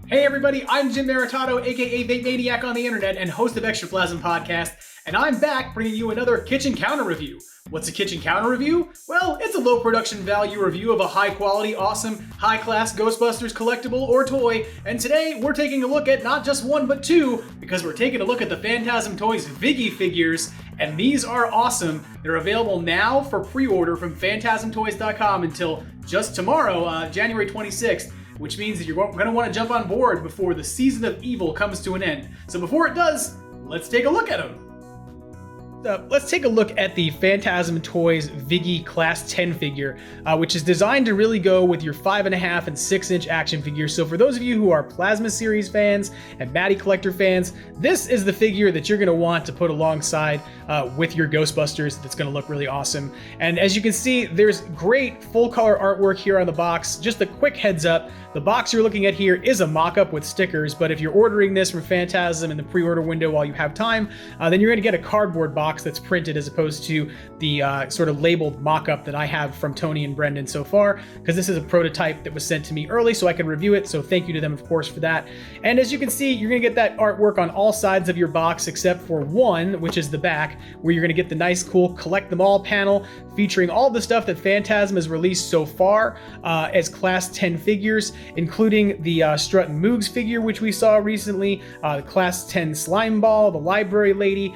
Hey everybody, I'm Jim Maritato, aka Vape Maniac on the internet and host of Extraplasm Podcast, and I'm back bringing you another kitchen counter review. What's a kitchen counter review? Well, it's a low production value review of a high quality, awesome, high class Ghostbusters collectible or toy, and today we're taking a look at not just one but two, because we're taking a look at the Fantazm Toys Viggy figures, and these are awesome. They're available now for pre-order from phantasmtoys.com until just tomorrow, January 26th. Which means that you're going to want to jump on board before the season of evil comes to an end. So before it does, let's take a look at them. Let's take a look at the Fantazm Toys Viggy Class 10 figure, which is designed to really go with your 5.5 and 6-inch action figures. So for those of you who are Plasma Series fans and Matty Collector fans, this is the figure that you're going to want to put alongside with your Ghostbusters. That's going to look really awesome. And as you can see, there's great full color artwork here on the box. Just a quick heads up, the box you're looking at here is a mock-up with stickers, but if you're ordering this from Fantazm in the pre-order window while you have time, then you're going to get a cardboard box that's printed as opposed to the sort of labeled mock-up that I have from Tony and Brendan so far, because this is a prototype that was sent to me early so I could review it, so thank you to them, of course, for that. And as you can see, you're going to get that artwork on all sides of your box except for one, which is the back, where you're going to get the nice, cool Collect Them All panel featuring all the stuff that Fantazm has released so far as Class 10 figures, including the Strut and Moogs figure, which we saw recently, the Class 10 Slime Ball, the Library Lady,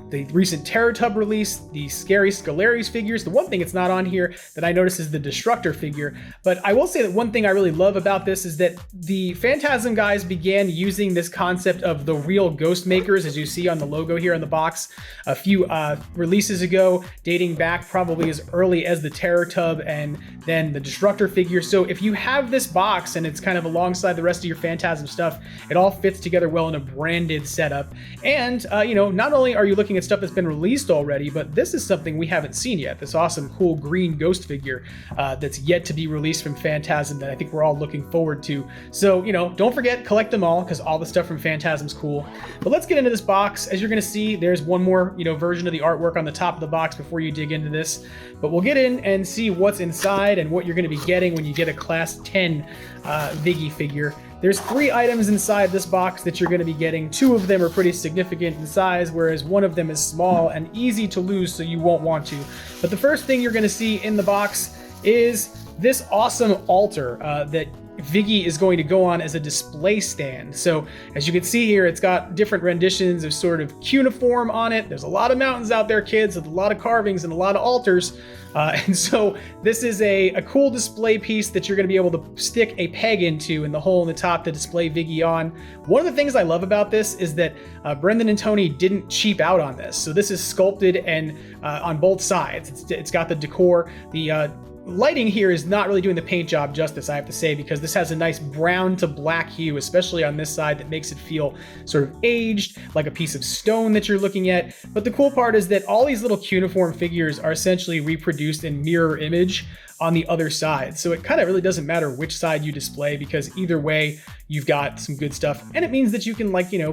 the recent Terror Tub release, the Scary Scalaries figures. The one thing it's not on here that I noticed is the Destructor figure. But I will say that one thing I really love about this is that the Fantazm guys began using this concept of the real ghost makers, as you see on the logo here on the box, a few releases ago, dating back probably as early as the Terror Tub and then the Destructor figure. So if you have this box and it's kind of alongside the rest of your Fantazm stuff, it all fits together well in a branded setup. And, not only are you looking at stuff that's been released already, but this is something we haven't seen yet. This awesome, cool green ghost figure that's yet to be released from Fantazm that I think we're all looking forward to. So, don't forget, collect them all, because all the stuff from Phantasm's cool. But let's get into this box. As you're going to see, there's one more, version of the artwork on the top of the box before you dig into this. But we'll get in and see what's inside and what you're going to be getting when you get a Class 10 Viggy figure. There's 3 items inside this box that you're going to be getting. 2 of them are pretty significant in size, whereas one of them is small and easy to lose, so you won't want to. But the first thing you're going to see in the box is this awesome altar that Viggy is going to go on as a display stand. So as you can see here, it's got different renditions of sort of cuneiform on it. There's a lot of mountains out there, kids, with a lot of carvings and a lot of altars. And so this is a cool display piece that you're going to be able to stick a peg into in the hole in the top to display Viggy on. One of the things I love about this is that Brendan and Tony didn't cheap out on this. So this is sculpted and on both sides. It's got the decor. The lighting here is not really doing the paint job justice, I have to say, because this has a nice brown to black hue, especially on this side, that makes it feel sort of aged, like a piece of stone that you're looking at. But the cool part is that all these little cuneiform figures are essentially reproduced in mirror image on the other side. So it kind of really doesn't matter which side you display, because either way, you've got some good stuff. And it means that you can,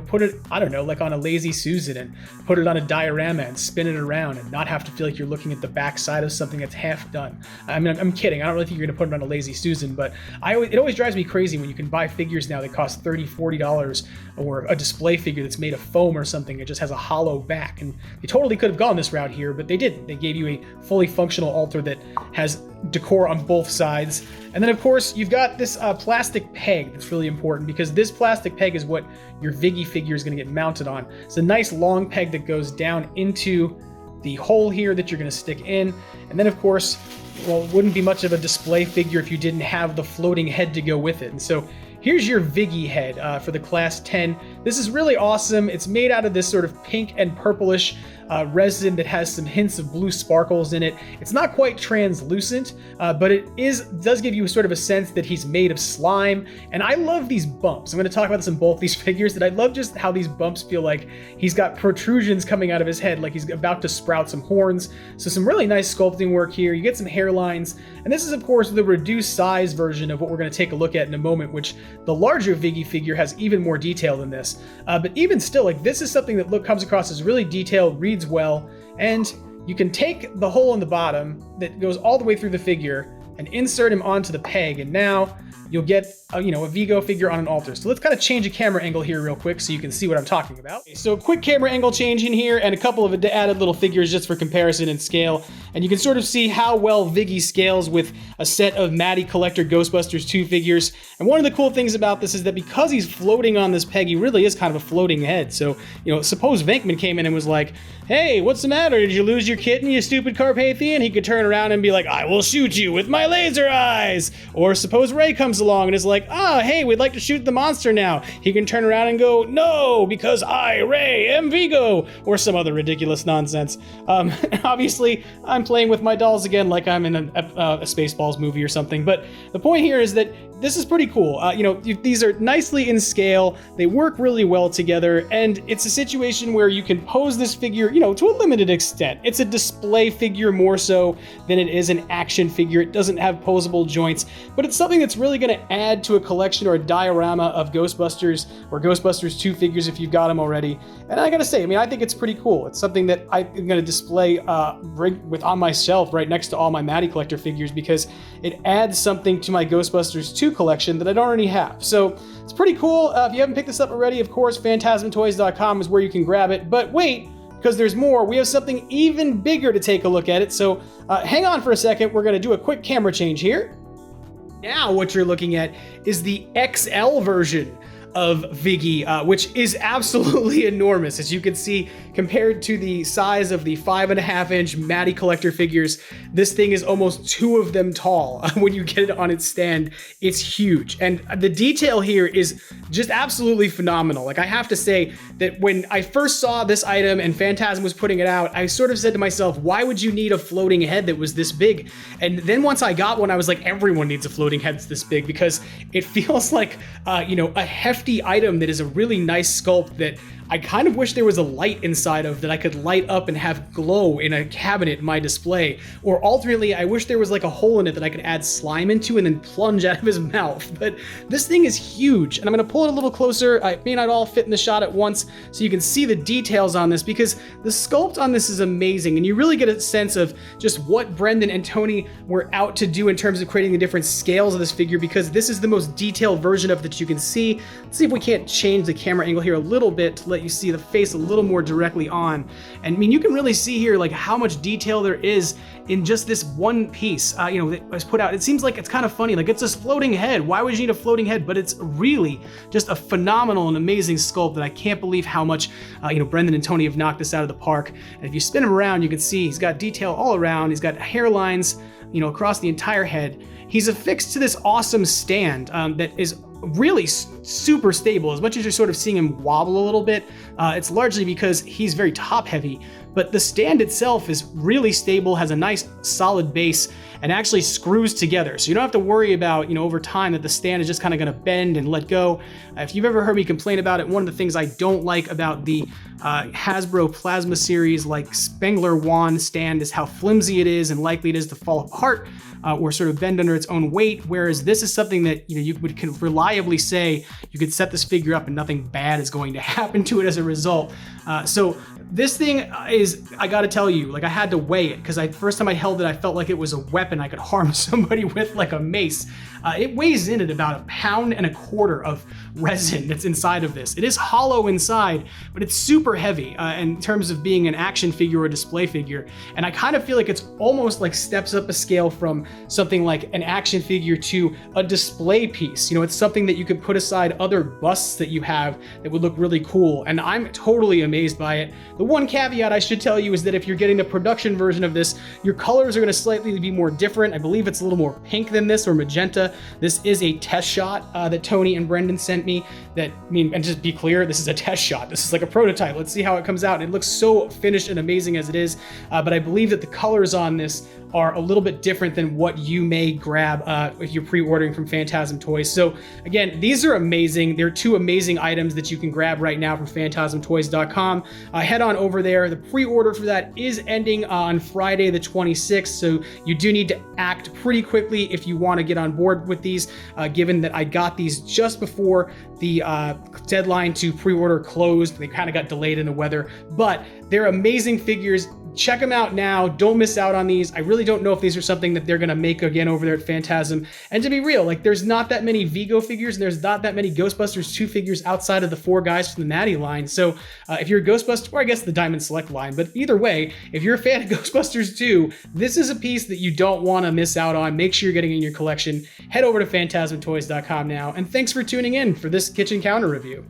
put it, like on a Lazy Susan and put it on a diorama and spin it around and not have to feel like you're looking at the back side of something that's half done. I mean, I'm kidding. I don't really think you're gonna put it on a Lazy Susan, but it always drives me crazy when you can buy figures now that cost $30, $40, or a display figure that's made of foam or something. It just has a hollow back. And they totally could have gone this route here, but they didn't. They gave you a fully functional altar that has decor on both sides. And then of course you've got this plastic peg that's really important, because this plastic peg is what your Viggy figure is going to get mounted on. It's a nice long peg that goes down into the hole here that you're going to stick in. And then of course, well, it wouldn't be much of a display figure if you didn't have the floating head to go with it. And so here's your Viggy head for the Class 10. This is really awesome. It's made out of this sort of pink and purplish resin that has some hints of blue sparkles in it. It's not quite translucent, but it does give you sort of a sense that he's made of slime. And I love these bumps. I'm going to talk about this in both these figures, that I love just how these bumps feel like he's got protrusions coming out of his head, like he's about to sprout some horns. So some really nice sculpting work here. You get some hairlines. And this is, of course, the reduced size version of what we're going to take a look at in a moment, which the larger Viggy figure has even more detail than this. But even still, this is something that comes across as really detailed, reads well, and you can take the hole in the bottom that goes all the way through the figure, and insert him onto the peg. And now you'll get a Vigo figure on an altar. So let's kind of change a camera angle here real quick so you can see what I'm talking about. Okay, so quick camera angle change in here and a couple of added little figures just for comparison and scale. And you can sort of see how well Viggy scales with a set of Matty Collector Ghostbusters 2 figures. And one of the cool things about this is that because he's floating on this peg, he really is kind of a floating head. So, suppose Venkman came in and was like, hey, what's the matter? Did you lose your kitten, you stupid Carpathian? He could turn around and be like, I will shoot you with my laser eyes. Or suppose Ray comes along and is like, hey, we'd like to shoot the monster now. He can turn around and go, no, because I, Ray, am Vigo. Or some other ridiculous nonsense. Obviously, I'm playing with my dolls again like I'm in a Spaceballs movie or something. But the point here is that this is pretty cool. These are nicely in scale. They work really well together. And it's a situation where you can pose this figure, to a limited extent. It's a display figure more so than it is an action figure. It doesn't have posable joints, but it's something that's really going to add to a collection or a diorama of Ghostbusters or Ghostbusters 2 figures if you've got them already. And I gotta say, I think it's pretty cool. It's something that I'm going to display on my shelf right next to all my Matty Collector figures because it adds something to my Ghostbusters 2 collection that I don't already have. So it's pretty cool. If you haven't picked this up already, of course, phantasmtoys.com is where you can grab it. But wait, because there's more. We have something even bigger to take a look at it. So hang on for a second. We're going to do a quick camera change here. Now what you're looking at is the XL version of Viggy, which is absolutely enormous. As you can see, compared to the size of the 5.5-inch Matty Collector figures, this thing is almost 2 of them tall. When you get it on its stand, it's huge. And the detail here is just absolutely phenomenal. Like, I have to say that when I first saw this item and Fantazm was putting it out, I sort of said to myself, why would you need a floating head that was this big? And then once I got one, I was like, everyone needs a floating head that's this big because it feels like, a hefty item that is a really nice sculpt that I kind of wish there was a light inside of that I could light up and have glow in a cabinet in my display. Or alternately, I wish there was like a hole in it that I could add slime into and then plunge out of his mouth. But this thing is huge, and I'm gonna pull it a little closer. It may not all fit in the shot at once, so you can see the details on this because the sculpt on this is amazing, and you really get a sense of just what Brendan and Tony were out to do in terms of creating the different scales of this figure, because this is the most detailed version of it that you can see. Let's see if we can't change the camera angle here a little bit to let you see the face a little more directly on. And you can really see here like how much detail there is in just this one piece that was put out. It seems like it's kind of funny, like it's this floating head. Why would you need a floating head? But it's really just a phenomenal and amazing sculpt that I can't believe how much Brendan and Tony have knocked this out of the park. And if you spin him around, you can see he's got detail all around. He's got hairlines across the entire head. He's affixed to this awesome stand that is really super stable. As much as you're sort of seeing him wobble a little bit, it's largely because he's very top heavy, but the stand itself is really stable, has a nice solid base, and actually screws together. So you don't have to worry about, over time that the stand is just kind of going to bend and let go. If you've ever heard me complain about it, one of the things I don't like about the Hasbro Plasma series like Spengler wand stand is how flimsy it is and likely it is to fall apart or sort of bend under its own weight, whereas this is something that you can reliably say you could set this figure up and nothing bad is going to happen to it as a result. So this thing is, I gotta tell you, like I had to weigh it because first time I held it, I felt like it was a weapon I could harm somebody with, like a mace. It weighs in at about 1.25 pounds of resin that's inside of this. It is hollow inside, but it's super heavy in terms of being an action figure or a display figure. And I kind of feel like it's almost like steps up a scale from something like an action figure to a display piece. It's something that you could put aside other busts that you have that would look really cool. And I'm totally amazed by it. The one caveat I should tell you is that if you're getting the production version of this, your colors are going to slightly be more different. I believe it's a little more pink than this, or magenta. This is a test shot that Tony and Brendan sent me. And just be clear, this is a test shot. This is like a prototype. Let's see how it comes out. It looks so finished and amazing as it is, but I believe that the colors on this are a little bit different than what you may grab if you're pre-ordering from Fantazm Toys. So again, these are amazing. They're 2 amazing items that you can grab right now from phantasmtoys.com. Head on over there. The pre-order for that is ending on Friday the 26th, so you do need to act pretty quickly if you want to get on board with these, given that I got these just before the deadline to pre-order closed. They kind of got delayed in the weather, but they're amazing figures. check them out now. Don't miss out on these. I really don't know if these are something that they're going to make again over there at Fantazm. And to be real, like, there's not that many Vigo figures, and there's not that many Ghostbusters 2 figures outside of the 4 guys from the Matty line. So if you're a Ghostbuster, or I guess the Diamond Select line, but either way, if you're a fan of Ghostbusters 2, this is a piece that you don't want to miss out on. Make sure you're getting in your collection. Head over to phantasmtoys.com now, and thanks for tuning in for this kitchen counter review.